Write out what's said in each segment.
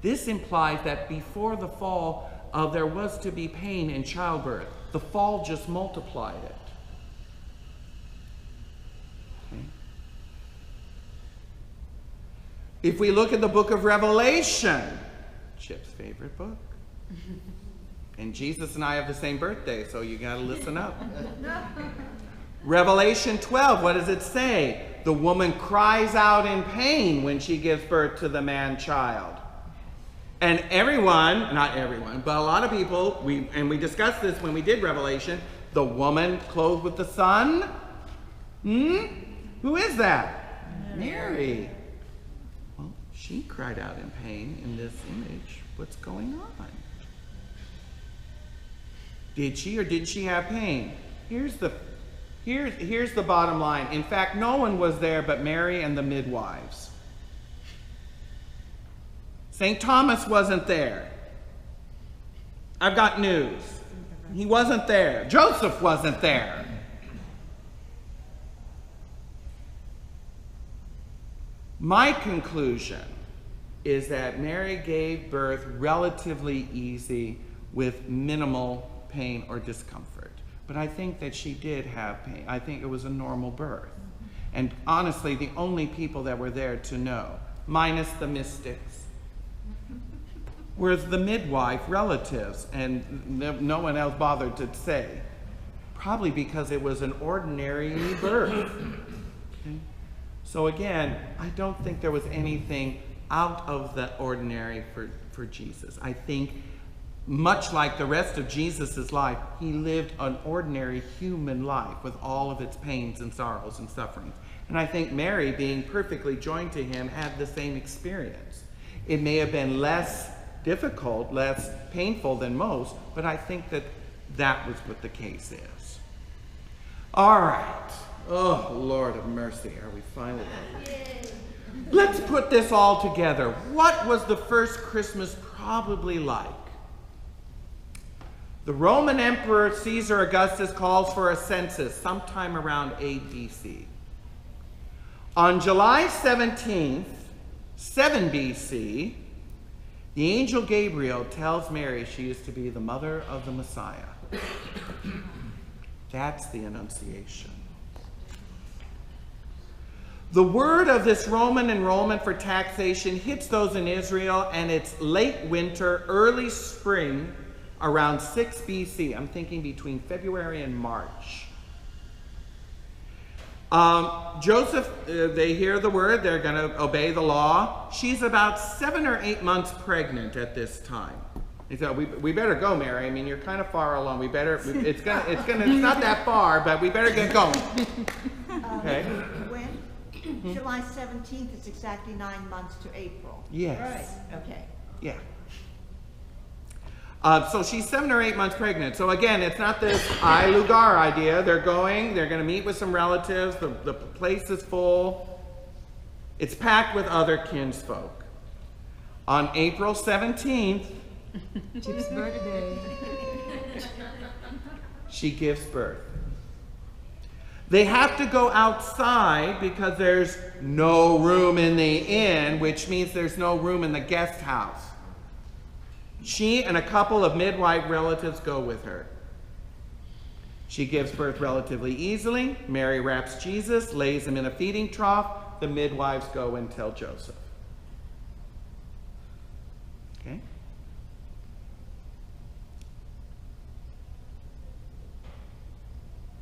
This implies that before the fall, there was to be pain in childbirth. The fall just multiplied it. Okay. If we look at the book of Revelation, Chip's favorite book, and Jesus and I have the same birthday, so you got to listen up. Revelation 12, what does it say? The woman cries out in pain when she gives birth to the man-child. And everyone, not everyone, but a lot of people, we discussed this when we did Revelation, the woman clothed with the sun. Who is that? Mary. Well, she cried out in pain in this image. What's going on? Did she or didn't she have pain? Here's the bottom line. In fact, no one was there but Mary and the midwives. St. Thomas wasn't there. I've got news. He wasn't there. Joseph wasn't there. My conclusion is that Mary gave birth relatively easy with minimal pain or discomfort. But I think that she did have pain. I think it was a normal birth. And honestly, the only people that were there to know, minus the mystics, were the midwife relatives, and no one else bothered to say. Probably because it was an ordinary birth. Okay? So again, I don't think there was anything out of the ordinary for Jesus. I think much like the rest of Jesus' life, he lived an ordinary human life with all of its pains and sorrows and sufferings. And I think Mary, being perfectly joined to him, had the same experience. It may have been less difficult, less painful than most, but I think that that was what the case is. All right. Oh, Lord of mercy, are we finally over? Let's put this all together. What was the first Christmas probably like? The Roman Emperor Caesar Augustus calls for a census sometime around AD BC. On July 17th, 7 BC, the angel Gabriel tells Mary she is to be the mother of the Messiah. That's the Annunciation. The word of this Roman enrollment for taxation hits those in Israel, and it's late winter, early spring, around 6 BC. I'm thinking between February and March. Joseph, they hear the word, they're going to obey the law. She's about 7 or 8 months pregnant at this time. He said, we better go, Mary. I mean, you're kind of far along. It's not that far, but we better get going. Okay. When? July 17th is exactly 9 months to April. Yes. Right. Okay. Yeah. So she's 7 or 8 months pregnant. So again, it's not this lugar idea. They're going to meet with some relatives. The place is full. It's packed with other kinsfolk. On April 17th, Chip's birthday, she gives birth. They have to go outside because there's no room in the inn, which means there's no room in the guest house. She and a couple of midwife relatives go with her. She gives birth relatively easily. Mary wraps Jesus, lays him in a feeding trough. The midwives go and tell Joseph. Okay?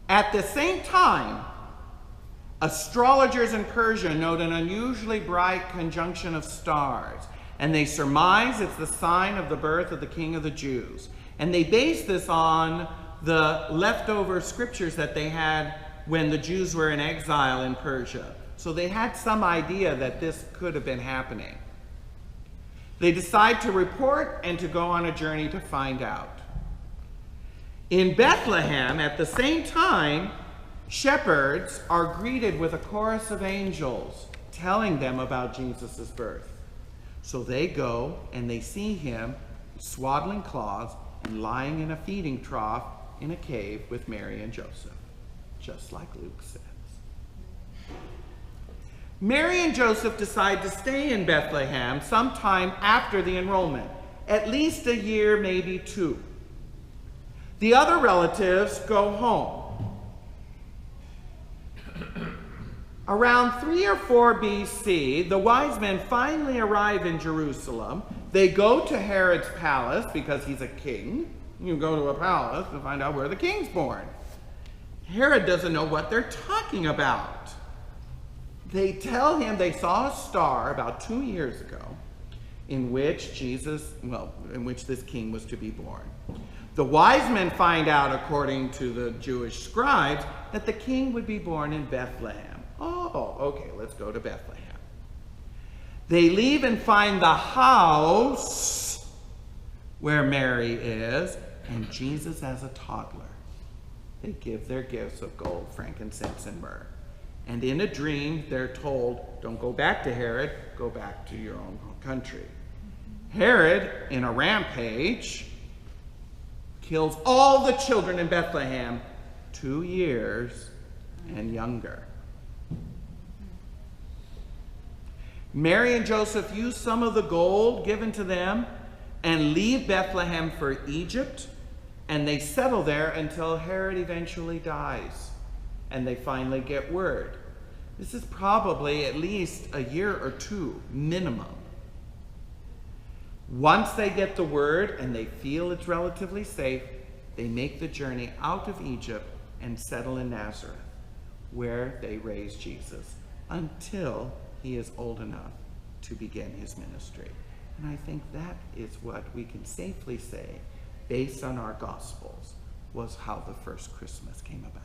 At the same time, astrologers in Persia note an unusually bright conjunction of stars, and they surmise it's the sign of the birth of the King of the Jews. And they base this on the leftover scriptures that they had when the Jews were in exile in Persia. So they had some idea that this could have been happening. They decide to report and to go on a journey to find out. In Bethlehem, at the same time, shepherds are greeted with a chorus of angels telling them about Jesus' birth. So they go and they see him swaddling cloths and lying in a feeding trough in a cave with Mary and Joseph, just like Luke says. Mary and Joseph decide to stay in Bethlehem sometime after the enrollment, at least a year, maybe 2. The other relatives go home. Around 3 or 4 BC, the wise men finally arrive in Jerusalem. They go to Herod's palace because he's a king. You go to a palace to find out where the king's born. Herod doesn't know what they're talking about. They tell him they saw a star about 2 years ago in which in which this king was to be born. The wise men find out, according to the Jewish scribes, that the king would be born in Bethlehem. Oh, okay, let's go to Bethlehem. They leave and find the house where Mary is, and Jesus as a toddler. They give their gifts of gold, frankincense, and myrrh. And in a dream, they're told, don't go back to Herod, go back to your own country. Herod, in a rampage, kills all the children in Bethlehem 2 years and younger. Mary and Joseph use some of the gold given to them and leave Bethlehem for Egypt, and they settle there until Herod eventually dies, and they finally get word. This is probably at least a year or 2 minimum. Once they get the word and they feel it's relatively safe, they make the journey out of Egypt and settle in Nazareth, where they raise Jesus until he is old enough to begin his ministry. And I think that is what we can safely say, based on our Gospels, was how the first Christmas came about.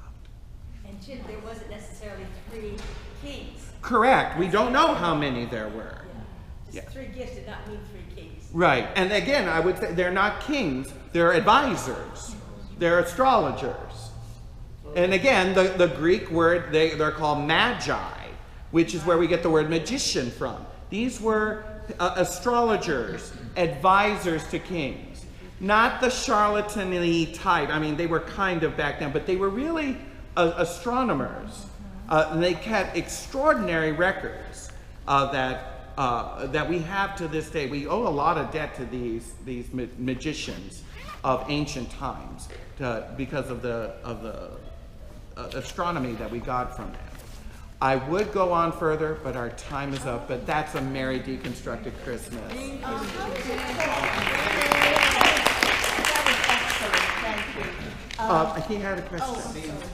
And Jim, there wasn't necessarily 3 kings. Correct. We don't know how many there were. Yeah. Just 3 gifts did not mean 3 kings. Right. And again, I would say they're not kings. They're advisors. They're astrologers. And again, the Greek word, they're called magi, which is where we get the word magician from. These were astrologers, advisors to kings. Not the charlatan-y type. I mean, they were kind of back then, but they were really astronomers. And they kept extraordinary records that we have to this day. We owe a lot of debt to these magicians of ancient times because of the astronomy that we got from them. I would go on further, but our time is up. But that's a Merry Deconstructed Christmas. That was excellent, thank you. He had a question. Oh,